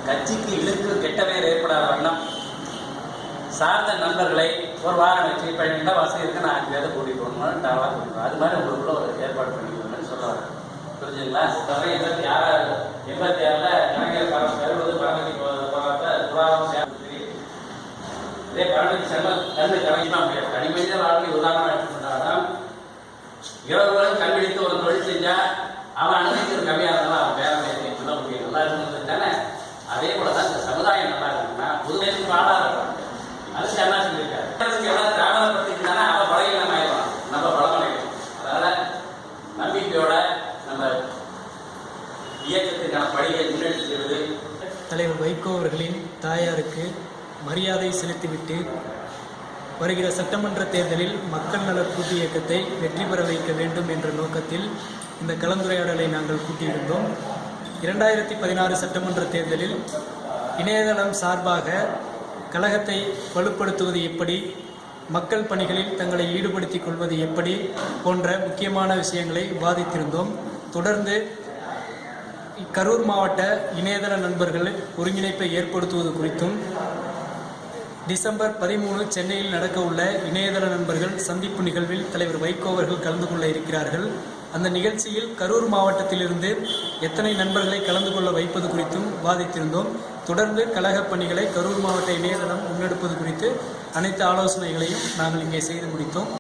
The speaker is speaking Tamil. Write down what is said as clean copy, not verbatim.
கட்சிக்கு இழுக்கு கெட்ட பெயர் ஏற்படாத வண்ணம் சார்ந்த நண்பர்களை ஒரு வாரம் வச்சு இப்போ என்ன வசதி இருக்கு நான் 5 பேரை கூட்டிட்டு போகணும் டாவா கூட்டிட்டு அது மாதிரி உங்களுக்குள்ள ஒரு ஏற்பாடு பண்ணிக்கணும்னு சொல்ல வரேன். புரிஞ்சுங்களா? 86ல் கலைஞர் கருவது பரமதி புறாவும் இதே பரமதி செல்வம் கல்வி கலைஞர் முடியாது. தனிமனித வாழ்க்கை உதாரணம் எடுத்துக்கிட்டாதான் 20 வருடம் கல்வியடித்து ஒரு தொழில் செஞ்சா அவன் அனுமதிக்கிறது கம்மியாக இருந்தாலும் அவன் பேரமையை சொல்ல முடியும். நல்லா இருந்தது தானே? அதே போலதான் இந்த சமுதாயம் நல்லா இருக்குன்னா புதுமைக்கு பாடா இருக்கும். அது என்ன சொல்லியிருக்காரு, எவ்வளவு தாமதப்படுத்திட்டானா அவன் பலகீனம் ஆயிடும், நம்ம பலமடையும். அதனால நம்பிக்கையோட நம்ம இயக்கத்திற்கான பணியை முன்னெடுத்து செல்வது. தலைவர் வைகோ அவர்களின் தாயாருக்கு மரியாதை செலுத்திவிட்டு வருகிற சட்டமன்ற தேர்தலில் மக்கள் நல கூட்டு இயக்கத்தை வெற்றி பெற வைக்க வேண்டும் என்ற நோக்கத்தில் இந்த கலந்துரையாடலை நாங்கள் கூட்டியிருந்தோம். 2016 சட்டமன்ற தேர்தலில் இணையதளம் சார்பாக கழகத்தை வலுப்படுத்துவது எப்படி, மக்கள் பணிகளில் தங்களை ஈடுபடுத்திக் கொள்வது எப்படி போன்ற முக்கியமான விஷயங்களை விவாதித்திருந்தோம். தொடர்ந்து கரூர் மாவட்ட இணையதள நண்பர்கள் ஒருங்கிணைப்பை ஏற்படுத்துவது குறித்தும் டிசம்பர் 13 சென்னையில் நடக்க உள்ள இணையதள நண்பர்கள் சந்திப்பு நிகழ்வில் தலைவர் வைகோ அவர்கள் கலந்து கொள்ள இருக்கிறார்கள். அந்த நிகழ்ச்சியில் கரூர் மாவட்டத்திலிருந்து எத்தனை நண்பர்களை கலந்து கொள்ள வைப்பது குறித்தும் விவாதித்திருந்தோம். தொடர்ந்து கழக பணிகளை கரூர் மாவட்ட இணையதளம் முன்னெடுப்பது குறித்து அனைத்து ஆலோசனைகளையும் நாங்கள் இங்கே செய்து முடித்தோம்.